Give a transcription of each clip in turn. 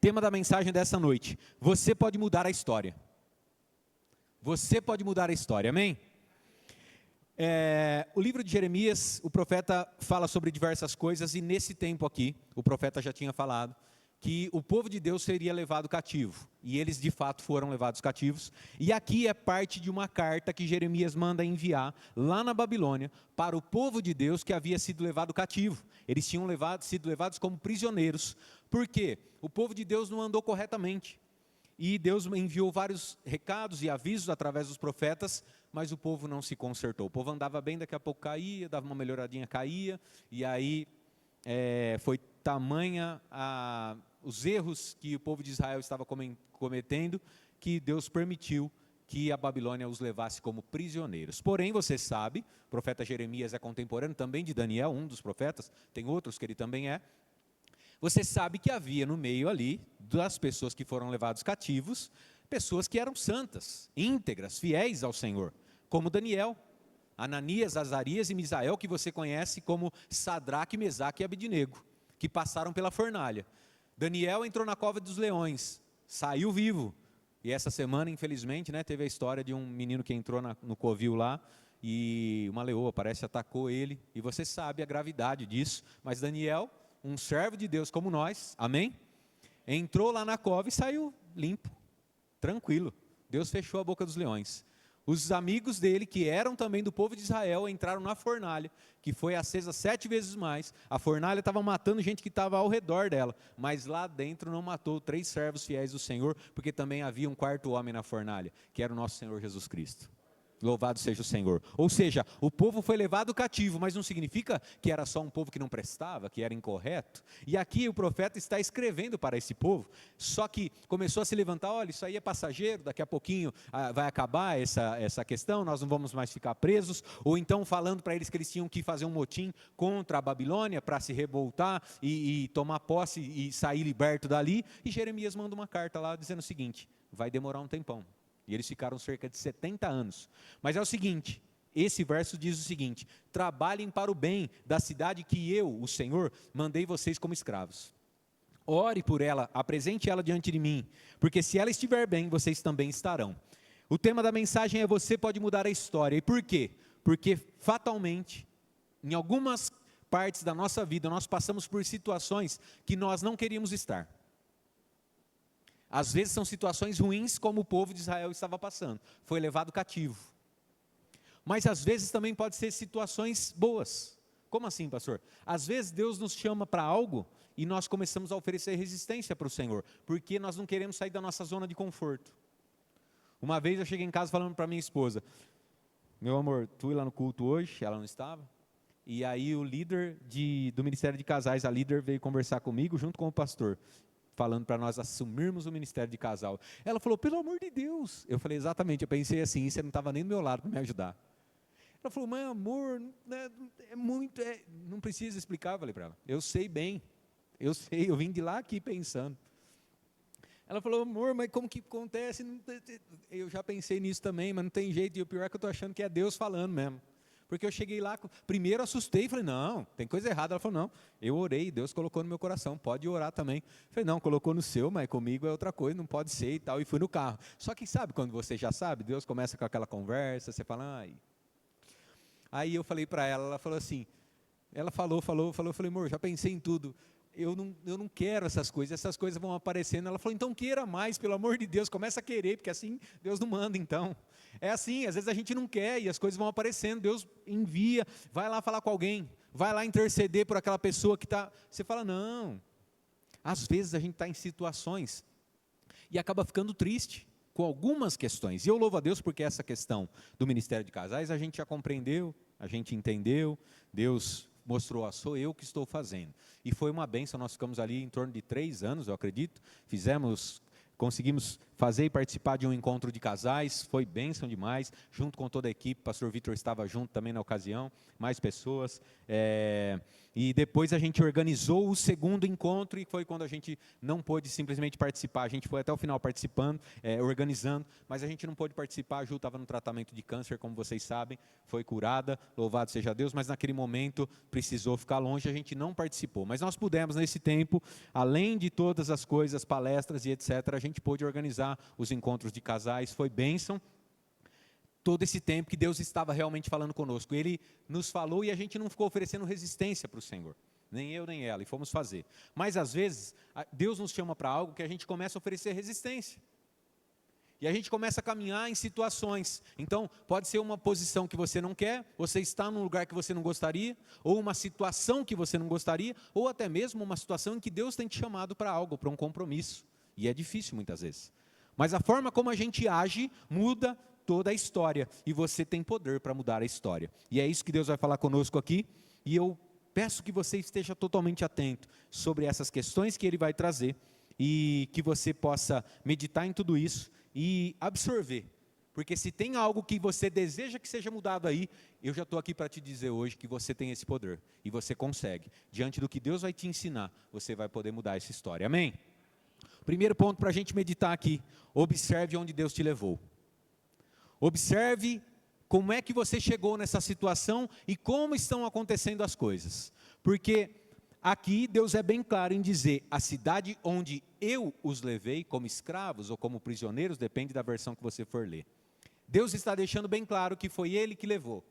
Tema da mensagem dessa noite: você pode mudar a história. Você pode mudar a história, amém? O livro de Jeremias, o profeta fala sobre diversas coisas, e nesse tempo aqui, o profeta já tinha falado que o povo de Deus seria levado cativo, e eles de fato foram levados cativos, e aqui é parte de uma carta que Jeremias manda enviar lá na Babilônia, para o povo de Deus que havia sido levado cativo. Eles tinham sido levados como prisioneiros, porque o povo de Deus não andou corretamente, e Deus enviou vários recados e avisos através dos profetas, mas o povo não se consertou. O povo andava bem, daqui a pouco caía, dava uma melhoradinha, caía, e aí foi tamanha os erros que o povo de Israel estava cometendo, que Deus permitiu que a Babilônia os levasse como prisioneiros. Porém, você sabe, o profeta Jeremias é contemporâneo também de Daniel, um dos profetas, tem outros que ele também é. Você sabe que havia no meio ali, das pessoas que foram levados cativos, pessoas que eram santas, íntegras, fiéis ao Senhor, como Daniel, Ananias, Azarias e Misael, que você conhece como Sadraque, Mesaque e Abednego, que passaram pela fornalha. Daniel entrou na cova dos leões, saiu vivo, e essa semana, infelizmente, teve a história de um menino que entrou no covil lá, e uma leoa, parece, atacou ele, e você sabe a gravidade disso, mas Daniel, um servo de Deus como nós, amém? Entrou lá na cova e saiu limpo, tranquilo. Deus fechou a boca dos leões. Os amigos dele, que eram também do povo de Israel, entraram na fornalha, que foi acesa 7 vezes mais. A fornalha estava matando gente que estava ao redor dela, mas lá dentro não matou 3 servos fiéis do Senhor, porque também havia um 4º homem na fornalha, que era o nosso Senhor Jesus Cristo. Louvado seja o Senhor. Ou seja, o povo foi levado cativo, mas não significa que era só um povo que não prestava, que era incorreto. E aqui o profeta está escrevendo para esse povo, só que começou a se levantar: olha, isso aí é passageiro, daqui a pouquinho vai acabar essa questão, nós não vamos mais ficar presos. Ou então falando para eles que eles tinham que fazer um motim contra a Babilônia, para se revoltar e tomar posse e sair liberto dali. E Jeremias manda uma carta lá dizendo o seguinte: vai demorar um tempão. E eles ficaram cerca de 70 anos. Mas é o seguinte, esse verso diz o seguinte: trabalhem para o bem da cidade que eu, o Senhor, mandei vocês como escravos. Ore por ela, apresente ela diante de mim, porque se ela estiver bem, vocês também estarão. O tema da mensagem é: você pode mudar a história. E por quê? Porque fatalmente, em algumas partes da nossa vida, nós passamos por situações que nós não queríamos estar. Às vezes são situações ruins, como o povo de Israel estava passando, foi levado cativo. Mas às vezes também pode ser situações boas. Como assim, pastor? Às vezes Deus nos chama para algo e nós começamos a oferecer resistência para o Senhor, porque nós não queremos sair da nossa zona de conforto. Uma vez eu cheguei em casa falando para minha esposa: meu amor, tu ir lá no culto hoje? Ela não estava. E aí o líder do Ministério de Casais, a líder, veio conversar comigo junto com o pastor, falando para nós assumirmos o ministério de casal. Ela falou: pelo amor de Deus. Eu falei: exatamente, eu pensei assim, você não estava nem do meu lado para me ajudar. Ela falou: mas amor, não precisa explicar. Eu falei para ela: eu sei bem, eu sei, eu vim de lá aqui pensando. Ela falou: amor, mas como que acontece? Eu já pensei nisso também, mas não tem jeito, e o pior é que eu estou achando que é Deus falando mesmo. Porque eu cheguei lá, primeiro assustei, falei: não, tem coisa errada. Ela falou: não, eu orei, Deus colocou no meu coração, pode orar também. Eu falei: não, colocou no seu, mas comigo é outra coisa, não pode ser e tal, e fui no carro. Só que sabe quando você já sabe, Deus começa com aquela conversa, você fala: ai. Aí eu falei para ela falou assim, ela falou, eu falei: amor, já pensei em tudo, eu não quero essas coisas vão aparecendo. Ela falou: então queira mais, pelo amor de Deus, começa a querer, porque assim Deus não manda então. É assim, às vezes a gente não quer e as coisas vão aparecendo, Deus envia, vai lá falar com alguém, vai lá interceder por aquela pessoa que está, você fala: não. Às vezes a gente está em situações e acaba ficando triste com algumas questões, e eu louvo a Deus porque essa questão do Ministério de Casais a gente já compreendeu, a gente entendeu, Deus mostrou: sou eu que estou fazendo, e foi uma bênção. Nós ficamos ali em torno de 3 anos, eu acredito, conseguimos fazer e participar de um encontro de casais, foi bênção demais, junto com toda a equipe, o pastor Vitor estava junto também na ocasião, mais pessoas, e depois a gente organizou o segundo encontro, e foi quando a gente não pôde simplesmente participar, a gente foi até o final participando, organizando, mas a gente não pôde participar, a Ju estava no tratamento de câncer, como vocês sabem, foi curada, louvado seja Deus, mas naquele momento precisou ficar longe, a gente não participou, mas nós pudemos nesse tempo, além de todas as coisas, palestras e etc., a gente pôde organizar os encontros de casais, foi bênção, todo esse tempo que Deus estava realmente falando conosco. Ele nos falou e a gente não ficou oferecendo resistência para o Senhor. Nem eu, nem ela, e fomos fazer. Mas às vezes, Deus nos chama para algo que a gente começa a oferecer resistência. E a gente começa a caminhar em situações. Então, pode ser uma posição que você não quer, você está num lugar que você não gostaria, ou uma situação que você não gostaria, ou até mesmo uma situação em que Deus tem te chamado para algo, para um compromisso. E é difícil muitas vezes. Mas a forma como a gente age muda toda a história, e você tem poder para mudar a história. E é isso que Deus vai falar conosco aqui, e eu peço que você esteja totalmente atento sobre essas questões que Ele vai trazer, e que você possa meditar em tudo isso, e absorver, porque se tem algo que você deseja que seja mudado aí, eu já estou aqui para te dizer hoje que você tem esse poder, e você consegue, diante do que Deus vai te ensinar, você vai poder mudar essa história, amém? Primeiro ponto para a gente meditar aqui, observe onde Deus te levou. Observe como é que você chegou nessa situação e como estão acontecendo as coisas. Porque aqui Deus é bem claro em dizer, a cidade onde eu os levei como escravos ou como prisioneiros, depende da versão que você for ler. Deus está deixando bem claro que foi Ele que levou.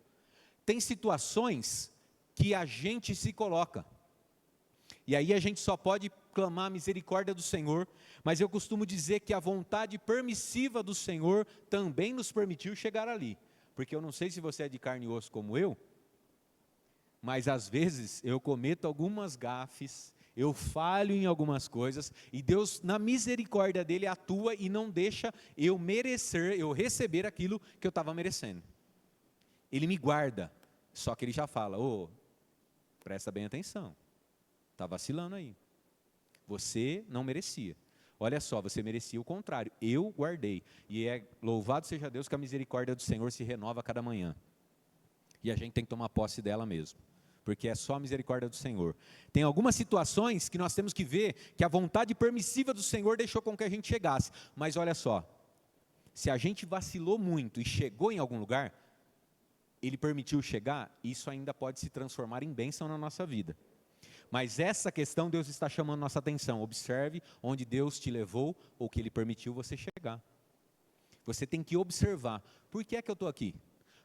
Tem situações que a gente se coloca. E aí a gente só pode clamar a misericórdia do Senhor, mas eu costumo dizer que a vontade permissiva do Senhor também nos permitiu chegar ali. Porque eu não sei se você é de carne e osso como eu, mas às vezes eu cometo algumas gafes, eu falho em algumas coisas, e Deus, na misericórdia dEle, atua e não deixa eu merecer, eu receber aquilo que eu estava merecendo. Ele me guarda, só que Ele já fala, presta bem atenção, está vacilando aí. Você não merecia. Olha só, você merecia o contrário. Eu guardei. E louvado seja Deus que a misericórdia do Senhor se renova a cada manhã. E a gente tem que tomar posse dela mesmo. Porque é só a misericórdia do Senhor. Tem algumas situações que nós temos que ver que a vontade permissiva do Senhor deixou com que a gente chegasse. Mas olha só, se a gente vacilou muito e chegou em algum lugar, Ele permitiu chegar, isso ainda pode se transformar em bênção na nossa vida. Mas essa questão Deus está chamando nossa atenção. Observe onde Deus te levou ou que Ele permitiu você chegar. Você tem que observar. Por que é que eu estou aqui?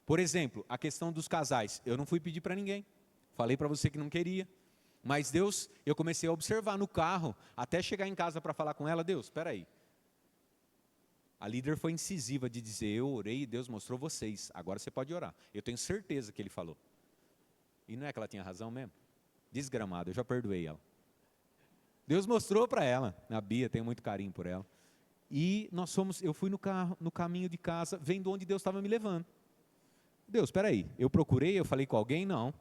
Por exemplo, a questão dos casais. Eu não fui pedir para ninguém. Falei para você que não queria. Mas Deus, eu comecei a observar no carro, até chegar em casa para falar com ela. Deus, espera aí. A líder foi incisiva de dizer, eu orei e Deus mostrou vocês. Agora você pode orar. Eu tenho certeza que Ele falou. E não é que ela tinha razão mesmo? Desgramado, eu já perdoei ela. Deus mostrou para ela, a Bia, tenho muito carinho por ela. E eu fui no caminho de casa, vendo onde Deus estava me levando. Deus, espera aí, eu procurei, eu falei com alguém? Não.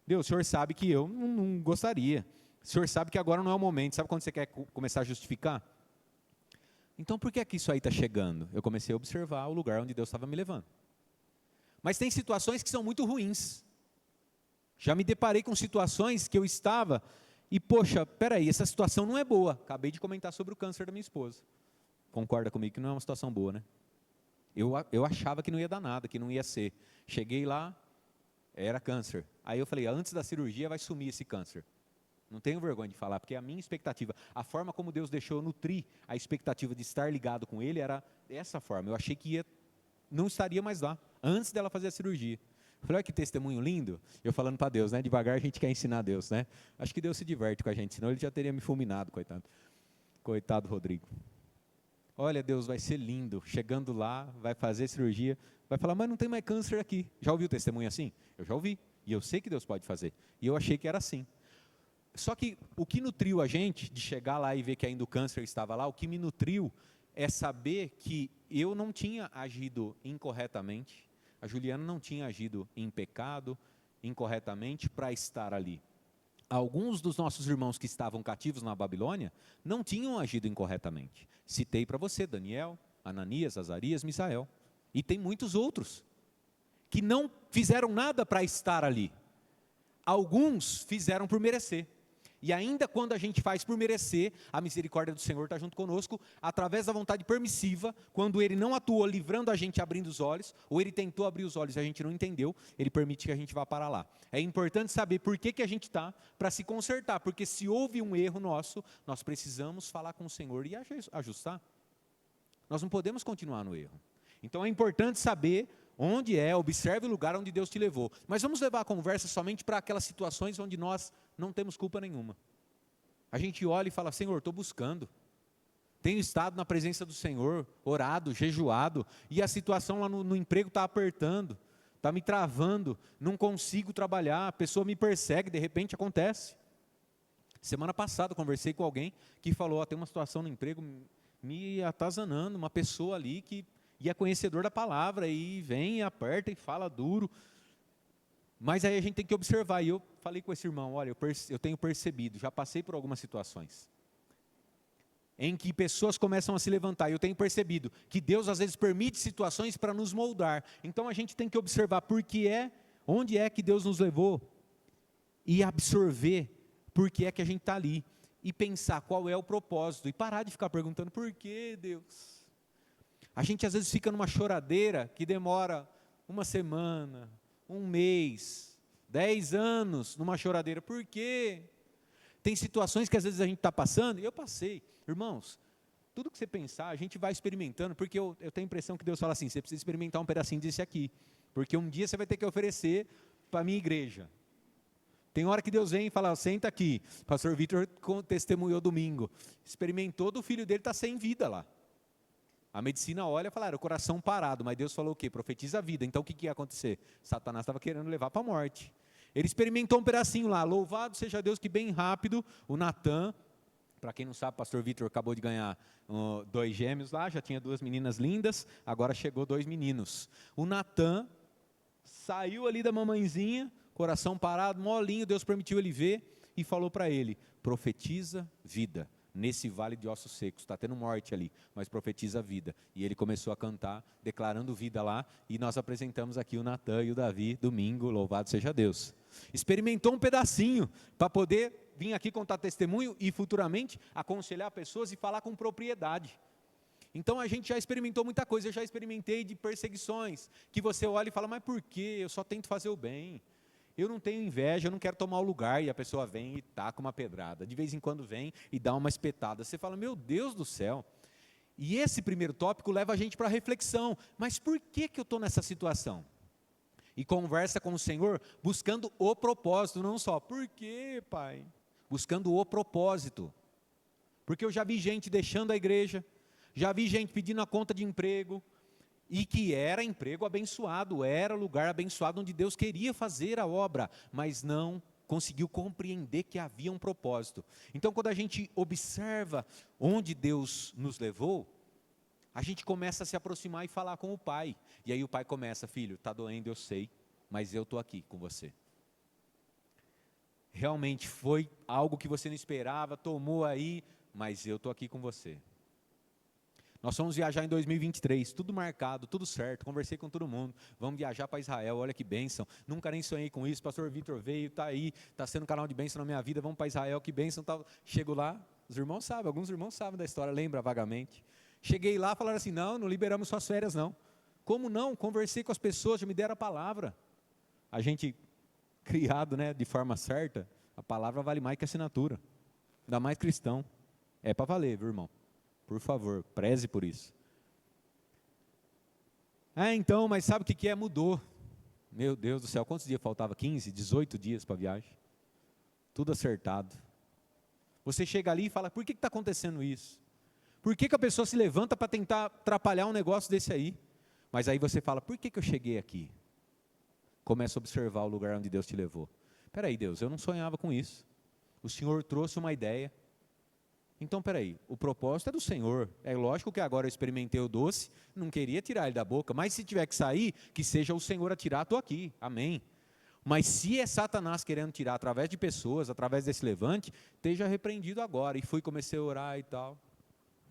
Deus, o Senhor sabe que eu não gostaria. O Senhor sabe que agora não é o momento. Sabe quando você quer começar a justificar? Então por que é que isso aí está chegando? Eu comecei a observar o lugar onde Deus estava me levando. Mas tem situações que são muito ruins. Já me deparei com situações que eu estava e, poxa, peraí, essa situação não é boa. Acabei de comentar sobre o câncer da minha esposa. Concorda comigo que não é uma situação boa, né? Eu achava que não ia dar nada, que não ia ser. Cheguei lá, era câncer. Aí eu falei, antes da cirurgia vai sumir esse câncer. Não tenho vergonha de falar, porque a minha expectativa, a forma como Deus deixou eu nutrir a expectativa de estar ligado com Ele era dessa forma. Eu achei que não estaria mais lá, antes dela fazer a cirurgia. Eu falei, olha que testemunho lindo, eu falando para Deus, né? Devagar a gente quer ensinar a Deus, né? Acho que Deus se diverte com a gente, senão Ele já teria me fulminado, coitado. Coitado Rodrigo. Olha, Deus, vai ser lindo, chegando lá, vai fazer cirurgia, vai falar, mas não tem mais câncer aqui. Já ouviu testemunho assim? Eu já ouvi, e eu sei que Deus pode fazer. E eu achei que era assim. Só que o que nutriu a gente, de chegar lá e ver que ainda o câncer estava lá, o que me nutriu é saber que eu não tinha agido incorretamente, a Juliana não tinha agido em pecado, incorretamente, para estar ali. Alguns dos nossos irmãos que estavam cativos na Babilônia, não tinham agido incorretamente. Citei para você, Daniel, Ananias, Azarias, Misael. E tem muitos outros que não fizeram nada para estar ali. Alguns fizeram por merecer. E ainda quando a gente faz por merecer, a misericórdia do Senhor está junto conosco, através da vontade permissiva, quando Ele não atuou livrando a gente, abrindo os olhos, ou Ele tentou abrir os olhos e a gente não entendeu, Ele permite que a gente vá para lá. É importante saber por que a gente está, para se consertar, porque se houve um erro nosso, nós precisamos falar com o Senhor e ajustar. Nós não podemos continuar no erro. Então é importante saber onde observe o lugar onde Deus te levou. Mas vamos levar a conversa somente para aquelas situações onde nós não temos culpa nenhuma. A gente olha e fala, Senhor, estou buscando. Tenho estado na presença do Senhor, orado, jejuado, e a situação lá no emprego está apertando, está me travando, não consigo trabalhar, a pessoa me persegue, de repente acontece. Semana passada conversei com alguém que falou, tem uma situação no emprego me atazanando, uma pessoa ali que é conhecedor da palavra, e vem, e aperta, e fala duro. Mas aí a gente tem que observar, e eu falei com esse irmão, olha, eu tenho percebido, já passei por algumas situações, em que pessoas começam a se levantar, e eu tenho percebido que Deus às vezes permite situações para nos moldar. Então a gente tem que observar onde é que Deus nos levou, e absorver por que é que a gente está ali, e pensar qual é o propósito, e parar de ficar perguntando, por que Deus? A gente às vezes fica numa choradeira que demora uma semana, um mês, 10 anos numa choradeira. Por quê? Tem situações que às vezes a gente está passando, e eu passei. Irmãos, tudo que você pensar, a gente vai experimentando, porque eu tenho a impressão que Deus fala assim, você precisa experimentar um pedacinho desse aqui, porque um dia você vai ter que oferecer para a minha igreja. Tem hora que Deus vem e fala, senta aqui. Pastor Vitor testemunhou domingo, experimentou do filho dele, está sem vida lá. A medicina olha e fala, era o coração parado, mas Deus falou o quê? Profetiza a vida. Então o que ia acontecer? Satanás estava querendo levar para a morte. Ele experimentou um pedacinho lá, louvado seja Deus que bem rápido, o Natan, para quem não sabe, pastor Vitor acabou de ganhar 2 gêmeos lá, já tinha 2 meninas lindas, agora chegou 2 meninos. O Natan saiu ali da mamãezinha, coração parado, molinho, Deus permitiu ele ver e falou para ele, profetiza vida. Nesse vale de ossos secos, está tendo morte ali, mas profetiza a vida. E ele começou a cantar, declarando vida lá, e nós apresentamos aqui o Natan e o Davi, domingo, louvado seja Deus. Experimentou um pedacinho, para poder vir aqui contar testemunho, e futuramente aconselhar pessoas e falar com propriedade. Então a gente já experimentou muita coisa, eu já experimentei de perseguições, que você olha e fala, mas por quê? Eu só tento fazer o bem. Eu não tenho inveja, eu não quero tomar o lugar, e a pessoa vem e taca uma pedrada, de vez em quando vem e dá uma espetada, você fala, meu Deus do céu, e esse primeiro tópico leva a gente para a reflexão, mas por que eu estou nessa situação? E conversa com o Senhor, buscando o propósito, não só, por quê, Pai? Buscando o propósito, porque eu já vi gente deixando a igreja, já vi gente pedindo a conta de emprego, e que era emprego abençoado, era lugar abençoado onde Deus queria fazer a obra, mas não conseguiu compreender que havia um propósito. Então quando a gente observa onde Deus nos levou, a gente começa a se aproximar e falar com o Pai, e aí o Pai começa, filho, está doendo, eu sei, mas eu estou aqui com você. Realmente foi algo que você não esperava, tomou aí, mas eu estou aqui com você. Nós fomos viajar em 2023, tudo marcado, tudo certo, conversei com todo mundo, vamos viajar para Israel, olha que bênção, nunca nem sonhei com isso, pastor Vitor veio, está aí, está sendo um canal de bênção na minha vida, vamos para Israel, que bênção, tal. Chego lá, os irmãos sabem, alguns irmãos sabem da história, lembra vagamente, cheguei lá, falaram assim, não liberamos suas férias não, como não? Conversei com as pessoas, já me deram a palavra, a gente criado de forma certa, a palavra vale mais que a assinatura, ainda mais cristão, é para valer, viu irmão? Por favor, preze por isso. Então, mas sabe o que é? Mudou. Meu Deus do céu, quantos dias faltava? 15, 18 dias para a viagem. Tudo acertado. Você chega ali e fala, por que está acontecendo isso? Por que a pessoa se levanta para tentar atrapalhar um negócio desse aí? Mas aí você fala, por que eu cheguei aqui? Começa a observar o lugar onde Deus te levou. Espera aí, Deus, eu não sonhava com isso. O Senhor trouxe uma ideia. Então, peraí, o propósito é do Senhor. É lógico que agora eu experimentei o doce, não queria tirar ele da boca, mas se tiver que sair, que seja o Senhor a tirar, estou aqui, amém. Mas se é Satanás querendo tirar através de pessoas, através desse levante, esteja repreendido agora. E comecei a orar e tal.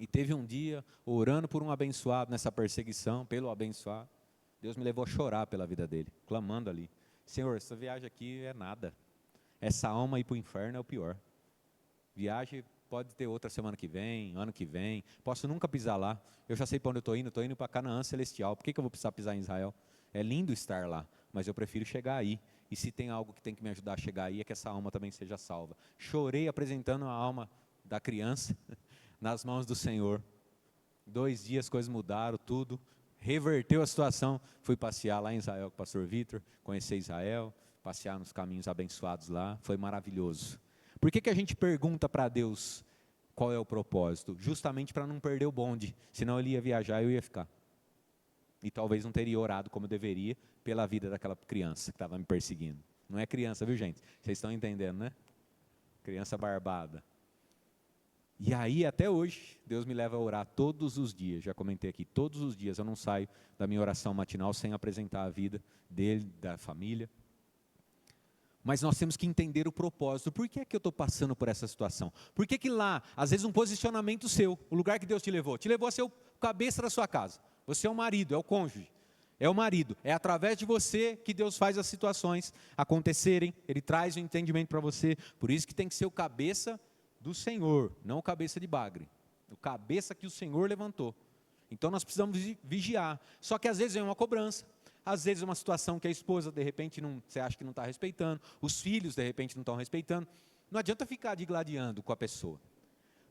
E teve um dia, orando por um abençoado nessa perseguição, pelo abençoado, Deus me levou a chorar pela vida dele, clamando ali: Senhor, essa viagem aqui é nada. Essa alma ir para o inferno é o pior. Viagem pode ter outra semana que vem, ano que vem, posso nunca pisar lá. Eu já sei para onde eu estou indo para Canaã Celestial. Por que eu vou precisar pisar em Israel? É lindo estar lá, mas eu prefiro chegar aí. E se tem algo que tem que me ajudar a chegar aí, é que essa alma também seja salva. Chorei apresentando a alma da criança nas mãos do Senhor. 2 dias, coisas mudaram, tudo. Reverteu a situação. Fui passear lá em Israel com o pastor Vitor, conhecer Israel, passear nos caminhos abençoados lá. Foi maravilhoso. Por que a gente pergunta para Deus qual é o propósito? Justamente para não perder o bonde. Senão ele ia viajar e eu ia ficar. E talvez não teria orado como eu deveria pela vida daquela criança que estava me perseguindo. Não é criança, viu, gente? Vocês estão entendendo, né? Criança barbada. E aí, até hoje, Deus me leva a orar todos os dias. Já comentei aqui, todos os dias eu não saio da minha oração matinal sem apresentar a vida dele, da família. Mas nós temos que entender o propósito. Por que é que eu estou passando por essa situação? Por que lá, às vezes um posicionamento seu, o lugar que Deus te levou a ser o cabeça da sua casa. Você é o marido, é o cônjuge, é o marido. É através de você que Deus faz as situações acontecerem. Ele traz o entendimento para você. Por isso que tem que ser o cabeça do Senhor, não o cabeça de bagre. O cabeça que o Senhor levantou. Então nós precisamos vigiar. Só que às vezes vem uma cobrança. Às vezes uma situação que a esposa, de repente, você acha que não está respeitando. Os filhos, de repente, não estão respeitando. Não adianta ficar digladiando com a pessoa.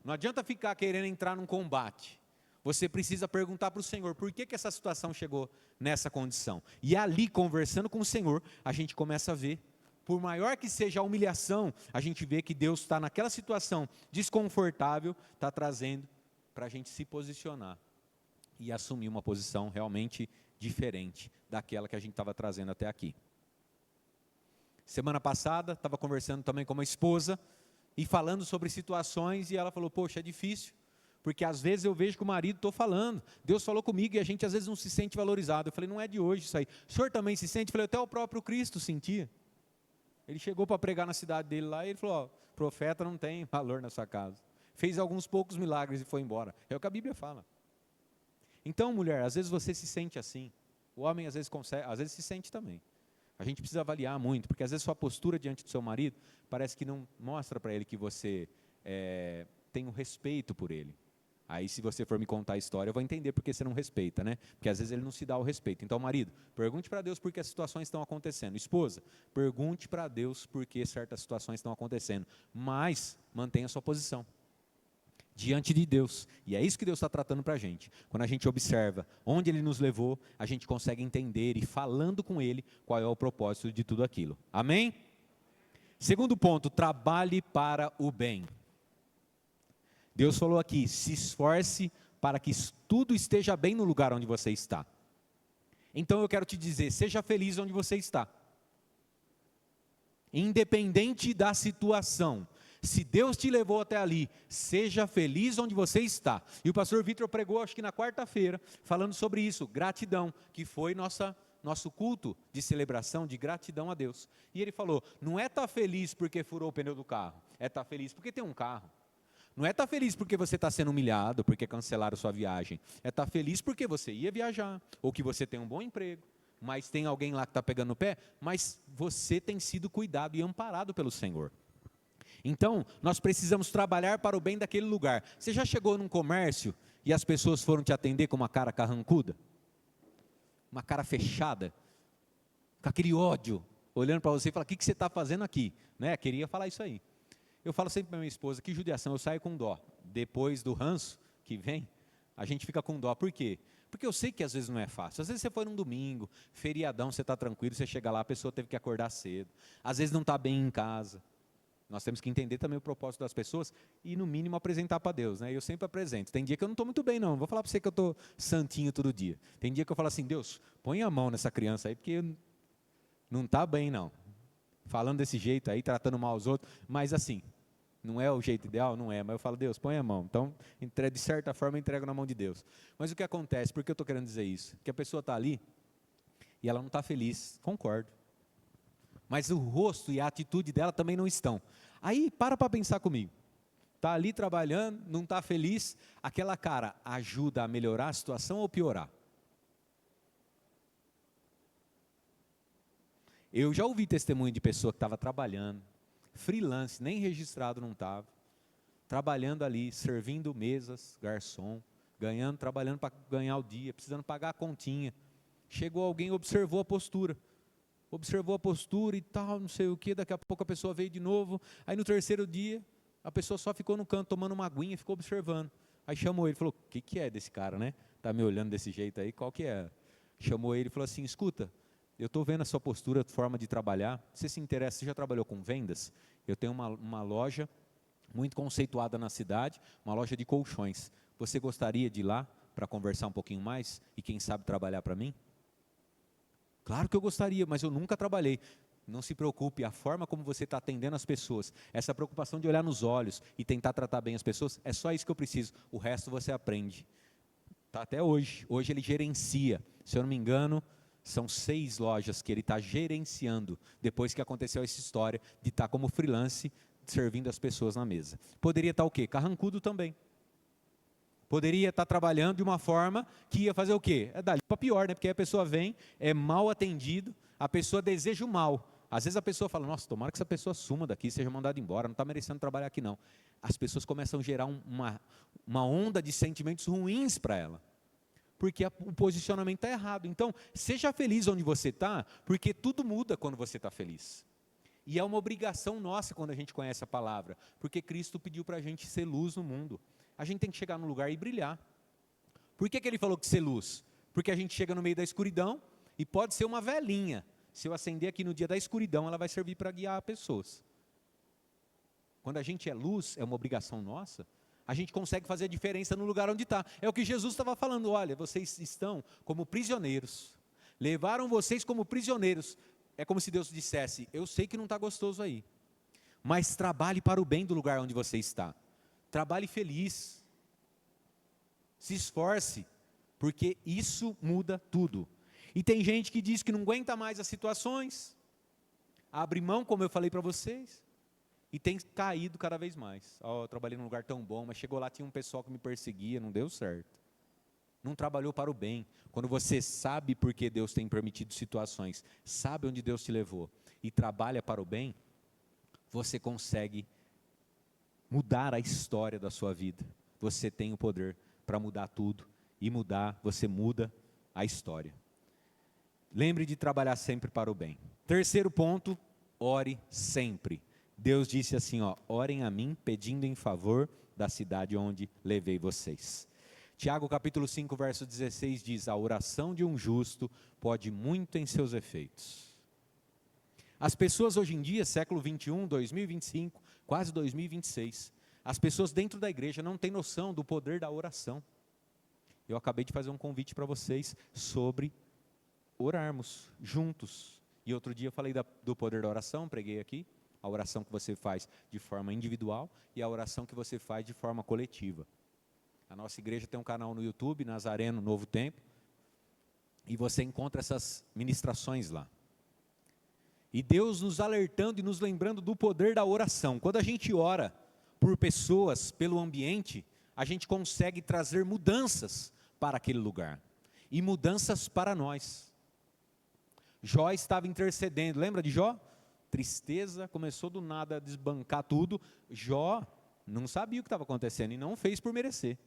Não adianta ficar querendo entrar num combate. Você precisa perguntar para o Senhor, por que essa situação chegou nessa condição? E ali, conversando com o Senhor, a gente começa a ver, por maior que seja a humilhação, a gente vê que Deus está naquela situação desconfortável, está trazendo para a gente se posicionar e assumir uma posição realmente diferente daquela que a gente estava trazendo até aqui. Semana passada, estava conversando também com uma esposa e falando sobre situações, e ela falou: poxa, é difícil, porque às vezes eu vejo que o marido, estou falando, Deus falou comigo e a gente às vezes não se sente valorizado. Eu falei: não é de hoje isso aí. O senhor também se sente? Eu falei: até o próprio Cristo sentia. Ele chegou para pregar na cidade dele lá e ele falou: ó, profeta não tem valor na sua casa. Fez alguns poucos milagres e foi embora. É o que a Bíblia fala. Então, mulher, às vezes você se sente assim. O homem às vezes consegue, às vezes se sente também. A gente precisa avaliar muito, porque às vezes sua postura diante do seu marido parece que não mostra para ele que você tem um respeito por ele. Aí, se você for me contar a história, eu vou entender porque você não respeita, né? Porque às vezes ele não se dá o respeito. Então, marido, pergunte para Deus por que as situações estão acontecendo. Esposa, pergunte para Deus por que certas situações estão acontecendo. Mas, mantenha a sua posição diante de Deus. E é isso que Deus está tratando para a gente. Quando a gente observa onde Ele nos levou, a gente consegue entender e falando com Ele, qual é o propósito de tudo aquilo. Amém? Segundo ponto, trabalhe para o bem. Deus falou aqui: se esforce para que tudo esteja bem no lugar onde você está. Então eu quero te dizer, seja feliz onde você está. Independente da situação. Se Deus te levou até ali, seja feliz onde você está. E o pastor Vitor pregou, acho que na quarta-feira, falando sobre isso, gratidão, que foi nosso culto de celebração, de gratidão a Deus. E ele falou: não é estar feliz porque furou o pneu do carro, é estar feliz porque tem um carro. Não é estar feliz porque você está sendo humilhado, porque cancelaram sua viagem. É estar feliz porque você ia viajar, ou que você tem um bom emprego, mas tem alguém lá que está pegando no pé, mas você tem sido cuidado e amparado pelo Senhor. Então, nós precisamos trabalhar para o bem daquele lugar. Você já chegou num comércio e as pessoas foram te atender com uma cara carrancuda? Uma cara fechada? Com aquele ódio, olhando para você e falando: o que você está fazendo aqui? Né? Queria falar isso aí. Eu falo sempre para minha esposa: que judiação, eu saio com dó. Depois do ranço que vem, a gente fica com dó. Por quê? Porque eu sei que às vezes não é fácil. Às vezes você foi num domingo, feriadão, você está tranquilo, você chega lá, a pessoa teve que acordar cedo. Às vezes não está bem em casa. Nós temos que entender também o propósito das pessoas e, no mínimo, apresentar para Deus, né? Eu sempre apresento. Tem dia que eu não estou muito bem, não. Vou falar para você que eu estou santinho todo dia. Tem dia que eu falo assim: Deus, põe a mão nessa criança aí, porque não está bem, não. Falando desse jeito aí, tratando mal os outros. Mas assim, não é o jeito ideal? Não é. Mas eu falo: Deus, põe a mão. Então, de certa forma, eu entrego na mão de Deus. Mas o que acontece? Por que eu estou querendo dizer isso? Que a pessoa está ali e ela não está feliz. Concordo. Mas o rosto e a atitude dela também não estão. Aí, para pensar comigo. Está ali trabalhando, não está feliz, aquela cara ajuda a melhorar a situação ou piorar? Eu já ouvi testemunho de pessoa que estava trabalhando, freelance, nem registrado não estava, trabalhando ali, servindo mesas, garçom, trabalhando para ganhar o dia, precisando pagar a continha. Chegou alguém, observou a postura e tal, não sei o que, daqui a pouco a pessoa veio de novo, aí no terceiro dia, a pessoa só ficou no canto tomando uma aguinha e ficou observando. Aí chamou ele, falou, o que é desse cara, né? Está me olhando desse jeito aí, qual que é? Chamou ele e falou assim, escuta, eu estou vendo a sua postura, forma de trabalhar, você se interessa, você já trabalhou com vendas? Eu tenho uma loja muito conceituada na cidade, uma loja de colchões. Você gostaria de ir lá para conversar um pouquinho mais e quem sabe trabalhar para mim? Claro que eu gostaria, mas eu nunca trabalhei. Não se preocupe, a forma como você está atendendo as pessoas, essa preocupação de olhar nos olhos e tentar tratar bem as pessoas, é só isso que eu preciso, o resto você aprende. Tá até hoje, hoje ele gerencia, se eu não me engano, são 6 lojas que ele está gerenciando, depois que aconteceu essa história de estar como freelance, servindo as pessoas na mesa. Poderia estar o quê? Carrancudo também. Poderia estar trabalhando de uma forma que ia fazer o quê? É dali para pior, né? Porque aí a pessoa vem, é mal atendido, a pessoa deseja o mal. Às vezes a pessoa fala, nossa, tomara que essa pessoa suma daqui, seja mandada embora, não está merecendo trabalhar aqui não. As pessoas começam a gerar uma onda de sentimentos ruins para ela, porque o posicionamento está errado. Então, seja feliz onde você está, porque tudo muda quando você está feliz. E é uma obrigação nossa quando a gente conhece a palavra, porque Cristo pediu para a gente ser luz no mundo. A gente tem que chegar num lugar e brilhar. Por que ele falou que ser luz? Porque a gente chega no meio da escuridão e pode ser uma velinha. Se eu acender aqui no dia da escuridão, ela vai servir para guiar pessoas. Quando a gente é luz, é uma obrigação nossa, a gente consegue fazer a diferença no lugar onde está. É o que Jesus estava falando, olha, vocês estão como prisioneiros. Levaram vocês como prisioneiros. É como se Deus dissesse, eu sei que não está gostoso aí, mas trabalhe para o bem do lugar onde você está. Trabalhe feliz. Se esforce, porque isso muda tudo. E tem gente que diz que não aguenta mais as situações, abre mão, como eu falei para vocês, e tem caído cada vez mais. Eu trabalhei num lugar tão bom, mas chegou lá, tinha um pessoal que me perseguia, não deu certo. Não trabalhou para o bem. Quando você sabe por que Deus tem permitido situações, sabe onde Deus te levou, e trabalha para o bem, você consegue mudar a história da sua vida. Você tem o poder para mudar tudo, e você muda a história. Lembre de trabalhar sempre para o bem. Terceiro ponto, ore sempre. Deus disse assim, orem a mim, pedindo em favor da cidade onde levei vocês. Tiago capítulo 5, verso 16 diz, a oração de um justo pode muito em seus efeitos. As pessoas hoje em dia, século 21, 2025, quase 2026, as pessoas dentro da igreja não têm noção do poder da oração. Eu acabei de fazer um convite para vocês sobre orarmos juntos. E outro dia eu falei do poder da oração, preguei aqui, a oração que você faz de forma individual e a oração que você faz de forma coletiva. A nossa igreja tem um canal no YouTube, Nazareno Novo Tempo, e você encontra essas ministrações lá. E Deus nos alertando e nos lembrando do poder da oração. Quando a gente ora por pessoas, pelo ambiente, a gente consegue trazer mudanças para aquele lugar. E mudanças para nós. Jó estava intercedendo, lembra de Jó? Tristeza, começou do nada a desbancar tudo. Jó não sabia o que estava acontecendo e não fez por merecer.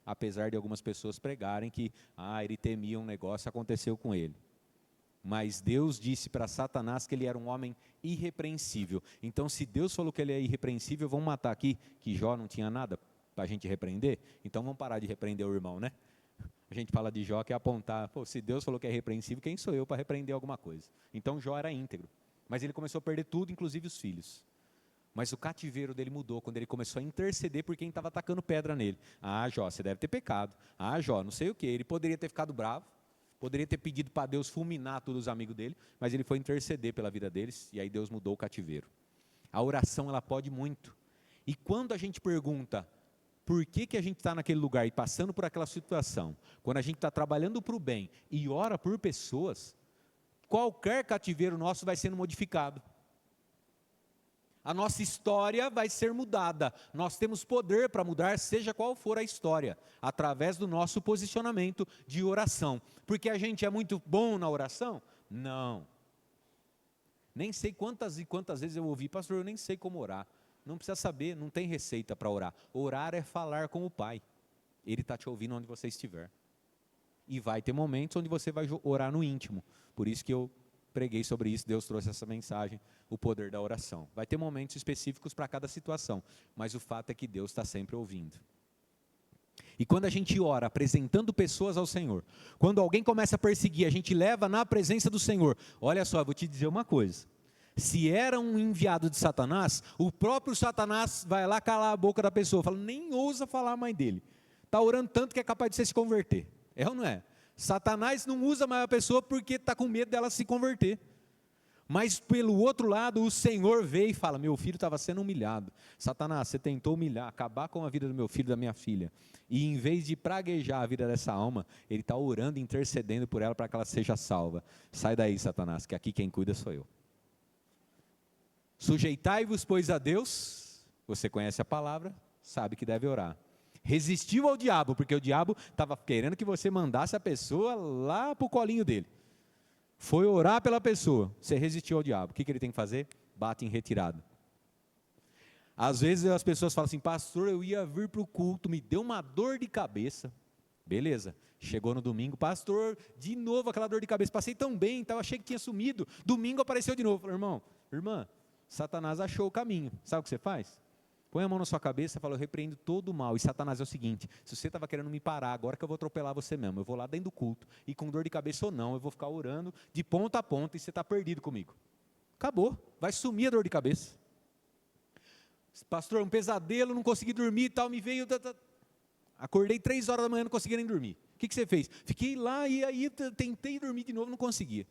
Apesar de algumas pessoas pregarem que ele temia um negócio, aconteceu com ele. Mas Deus disse para Satanás que ele era um homem irrepreensível. Então, se Deus falou que ele é irrepreensível, vamos matar aqui, que Jó não tinha nada para a gente repreender? Então, vamos parar de repreender o irmão, né? A gente fala de Jó que é apontar, se Deus falou que é irrepreensível, quem sou eu para repreender alguma coisa? Então, Jó era íntegro. Mas ele começou a perder tudo, inclusive os filhos. Mas o cativeiro dele mudou quando ele começou a interceder por quem estava atacando pedra nele. Jó, você deve ter pecado. Jó, não sei o que. Ele poderia ter ficado bravo, poderia ter pedido para Deus fulminar todos os amigos dele, mas ele foi interceder pela vida deles, e aí Deus mudou o cativeiro. A oração, ela pode muito. E quando a gente pergunta, por que a gente está naquele lugar e passando por aquela situação, quando a gente está trabalhando para o bem e ora por pessoas, qualquer cativeiro nosso vai sendo modificado. A nossa história vai ser mudada. Nós temos poder para mudar, seja qual for a história, através do nosso posicionamento de oração. Porque a gente é muito bom na oração? Não. Nem sei quantas e quantas vezes eu ouvi, pastor, eu nem sei como orar. Não precisa saber, não tem receita para orar. Orar é falar com o Pai. Ele está te ouvindo onde você estiver. E vai ter momentos onde você vai orar no íntimo. Por isso que eu preguei sobre isso, Deus trouxe essa mensagem, o poder da oração. Vai ter momentos específicos para cada situação, mas o fato é que Deus está sempre ouvindo. E quando a gente ora apresentando pessoas ao Senhor, quando alguém começa a perseguir, a gente leva na presença do Senhor. Olha só, eu vou te dizer uma coisa. Se era um enviado de Satanás, o próprio Satanás vai lá calar a boca da pessoa, fala, nem ousa falar mais dele. Está orando tanto que é capaz de você se converter. É ou não é? Satanás não usa mais a pessoa porque está com medo dela se converter. Mas pelo outro lado, o Senhor veio e fala, meu filho estava sendo humilhado. Satanás, você tentou humilhar, acabar com a vida do meu filho e da minha filha. E em vez de praguejar a vida dessa alma, ele está orando e intercedendo por ela para que ela seja salva. Sai daí, Satanás, que aqui quem cuida sou eu. Sujeitai-vos, pois, a Deus, você conhece a palavra, sabe que deve orar. Resistiu ao diabo, porque o diabo estava querendo que você mandasse a pessoa lá para o colinho dele. Foi orar pela pessoa, você resistiu ao diabo. O que ele tem que fazer? Bate em retirada. Às vezes as pessoas falam assim, pastor, eu ia vir para o culto, me deu uma dor de cabeça. Beleza, chegou no domingo, pastor, de novo aquela dor de cabeça, passei tão bem, então achei que tinha sumido. Domingo apareceu de novo. Falei, irmão, irmã, Satanás achou o caminho. Sabe o que você faz? Põe a mão na sua cabeça e fala, eu repreendo todo o mal. E Satanás é o seguinte, se você estava querendo me parar, agora que eu vou atropelar você mesmo, eu vou lá dentro do culto, e com dor de cabeça ou não, eu vou ficar orando de ponta a ponta, e você está perdido comigo. Acabou, vai sumir a dor de cabeça. Pastor, um pesadelo, não consegui dormir e tal, me veio... Acordei 3 horas da manhã, não conseguia nem dormir. O que você fez? Fiquei lá e aí tentei dormir de novo, não conseguia.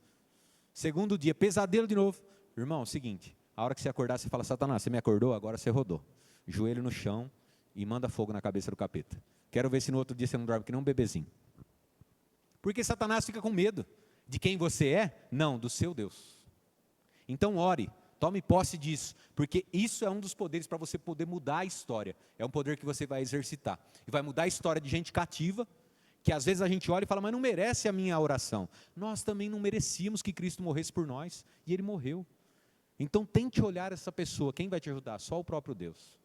Segundo dia, pesadelo de novo. Irmão, seguinte, a hora que você acordar, você fala, Satanás, você me acordou, agora você rodou. Joelho no chão e manda fogo na cabeça do capeta. Quero ver se no outro dia você não dorme que nem um bebezinho. Porque Satanás fica com medo de quem você é? Não, do seu Deus. Então ore, tome posse disso, porque isso é um dos poderes para você poder mudar a história. É um poder que você vai exercitar. E vai mudar a história de gente cativa, que às vezes a gente olha e fala, mas não merece a minha oração. Nós também não merecíamos que Cristo morresse por nós, e Ele morreu. Então tente olhar essa pessoa, quem vai te ajudar? Só o próprio Deus.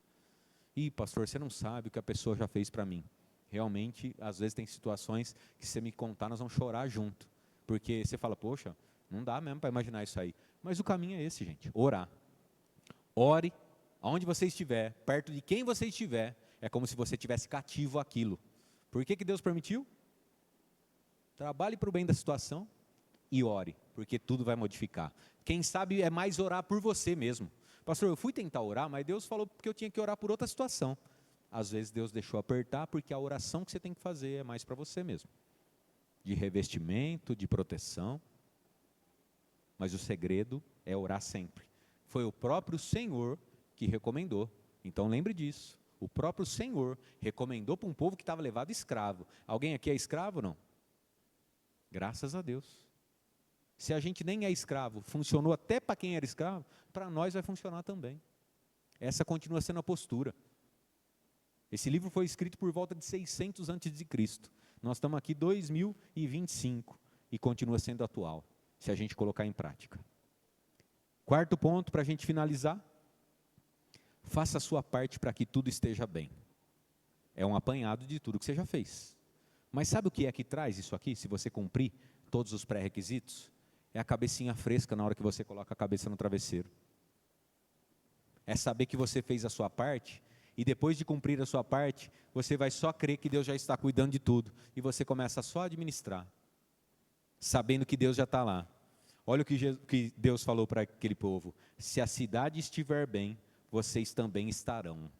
Ih, pastor, você não sabe o que a pessoa já fez para mim. Realmente, às vezes tem situações que se você me contar, nós vamos chorar junto. Porque você fala, poxa, não dá mesmo para imaginar isso aí. Mas o caminho é esse, gente, orar. Ore, aonde você estiver, perto de quem você estiver, é como se você tivesse cativo aquilo. Por que Deus permitiu? Trabalhe para o bem da situação e ore, porque tudo vai modificar. Quem sabe é mais orar por você mesmo. Pastor, eu fui tentar orar, mas Deus falou que eu tinha que orar por outra situação. Às vezes Deus deixou apertar, porque a oração que você tem que fazer é mais para você mesmo. De revestimento, de proteção. Mas o segredo é orar sempre. Foi o próprio Senhor que recomendou. Então lembre disso. O próprio Senhor recomendou para um povo que estava levado escravo. Alguém aqui é escravo ou não? Graças a Deus. Se a gente nem é escravo, funcionou até para quem era escravo, para nós vai funcionar também. Essa continua sendo a postura. Esse livro foi escrito por volta de 600 a.C. Nós estamos aqui em 2025 e continua sendo atual, se a gente colocar em prática. Quarto ponto, para a gente finalizar. Faça a sua parte para que tudo esteja bem. É um apanhado de tudo que você já fez. Mas sabe o que é que traz isso aqui, se você cumprir todos os pré-requisitos? É a cabecinha fresca na hora que você coloca a cabeça no travesseiro. É saber que você fez a sua parte, e depois de cumprir a sua parte, você vai só crer que Deus já está cuidando de tudo, e você começa só a administrar, sabendo que Deus já está lá. Olha o que Deus falou para aquele povo, se a cidade estiver bem, vocês também estarão.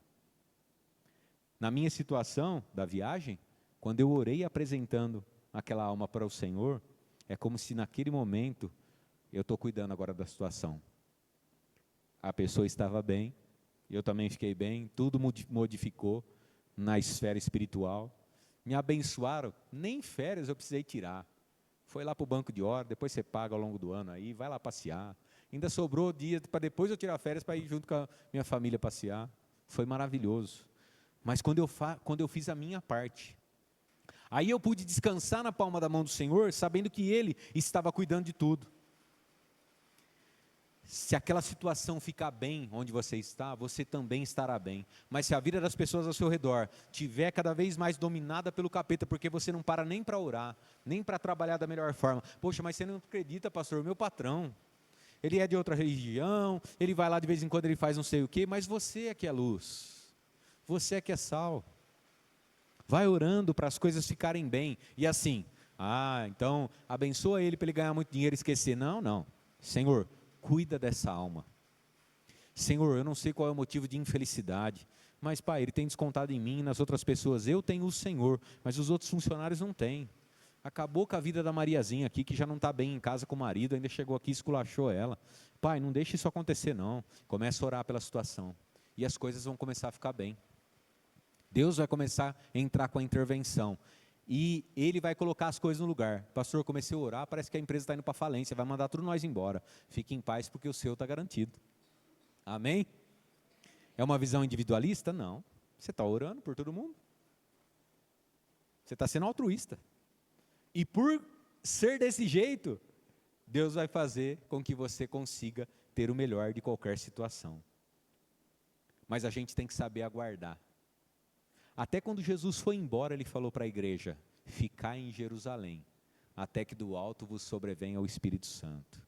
Na minha situação da viagem, quando eu orei apresentando aquela alma para o Senhor, é como se naquele momento, eu estou cuidando agora da situação. A pessoa estava bem, eu também fiquei bem, tudo modificou na esfera espiritual. Me abençoaram, nem férias eu precisei tirar. Foi lá para o banco de hora, depois você paga ao longo do ano aí, vai lá passear. Ainda sobrou dia para depois eu tirar férias para ir junto com a minha família passear. Foi maravilhoso. Mas quando eu fiz a minha parte, aí eu pude descansar na palma da mão do Senhor, sabendo que Ele estava cuidando de tudo. Se aquela situação ficar bem onde você está, você também estará bem. Mas se a vida das pessoas ao seu redor tiver cada vez mais dominada pelo capeta, porque você não para nem para orar, nem para trabalhar da melhor forma. Poxa, mas você não acredita, pastor, o meu patrão, ele é de outra religião, ele vai lá de vez em quando, ele faz não sei o quê, mas você é que é luz, você é que é sal. Vai orando para as coisas ficarem bem. E assim, então abençoa ele para ele ganhar muito dinheiro e esquecer. Não. Senhor, cuida dessa alma. Senhor, eu não sei qual é o motivo de infelicidade, mas Pai, Ele tem descontado em mim e nas outras pessoas. Eu tenho o Senhor, mas os outros funcionários não têm. Acabou com a vida da Mariazinha aqui, que já não está bem em casa com o marido, ainda chegou aqui e esculachou ela. Pai, não deixe isso acontecer não. Começa a orar pela situação. E as coisas vão começar a ficar bem. Deus vai começar a entrar com a intervenção. E Ele vai colocar as coisas no lugar. Pastor, eu comecei a orar, parece que a empresa está indo para falência, vai mandar tudo nós embora. Fique em paz porque o seu está garantido. Amém? É uma visão individualista? Não. Você está orando por todo mundo. Você está sendo altruísta. E por ser desse jeito, Deus vai fazer com que você consiga ter o melhor de qualquer situação. Mas a gente tem que saber aguardar. Até quando Jesus foi embora, Ele falou para a igreja: ficai em Jerusalém, até que do alto vos sobrevenha o Espírito Santo.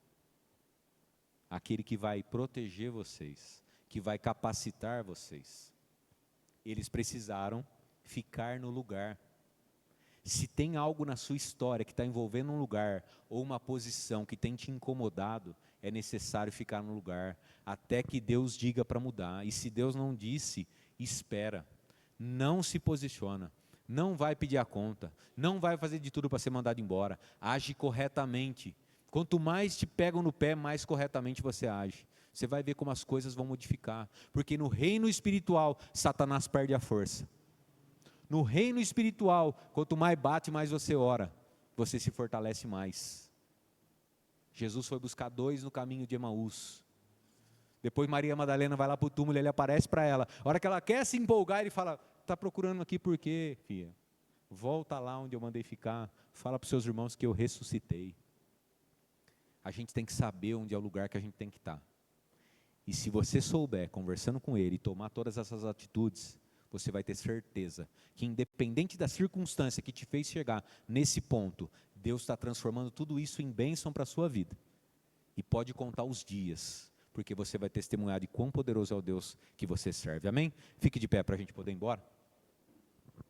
Aquele que vai proteger vocês, que vai capacitar vocês. Eles precisaram ficar no lugar. Se tem algo na sua história que está envolvendo um lugar, ou uma posição que tem te incomodado, é necessário ficar no lugar, até que Deus diga para mudar. E se Deus não disse, espera. Não se posiciona, não vai pedir a conta, não vai fazer de tudo para ser mandado embora. Age corretamente. Quanto mais te pegam no pé, mais corretamente você age. Você vai ver como as coisas vão modificar. Porque no reino espiritual, Satanás perde a força. No reino espiritual, quanto mais bate, mais você ora. Você se fortalece mais. Jesus foi buscar 2 no caminho de Emaús. Depois Maria Madalena vai lá para o túmulo, ele aparece para ela. A hora que ela quer se empolgar, ele fala: está procurando aqui por quê, filha? Volta lá onde eu mandei ficar. Fala para os seus irmãos que eu ressuscitei. A gente tem que saber onde é o lugar que a gente tem que estar. E se você souber, conversando com ele, e tomar todas essas atitudes, você vai ter certeza que independente da circunstância que te fez chegar nesse ponto, Deus está transformando tudo isso em bênção para a sua vida. E pode contar os dias, porque você vai testemunhar de quão poderoso é o Deus que você serve. Amém? Fique de pé para a gente poder ir embora.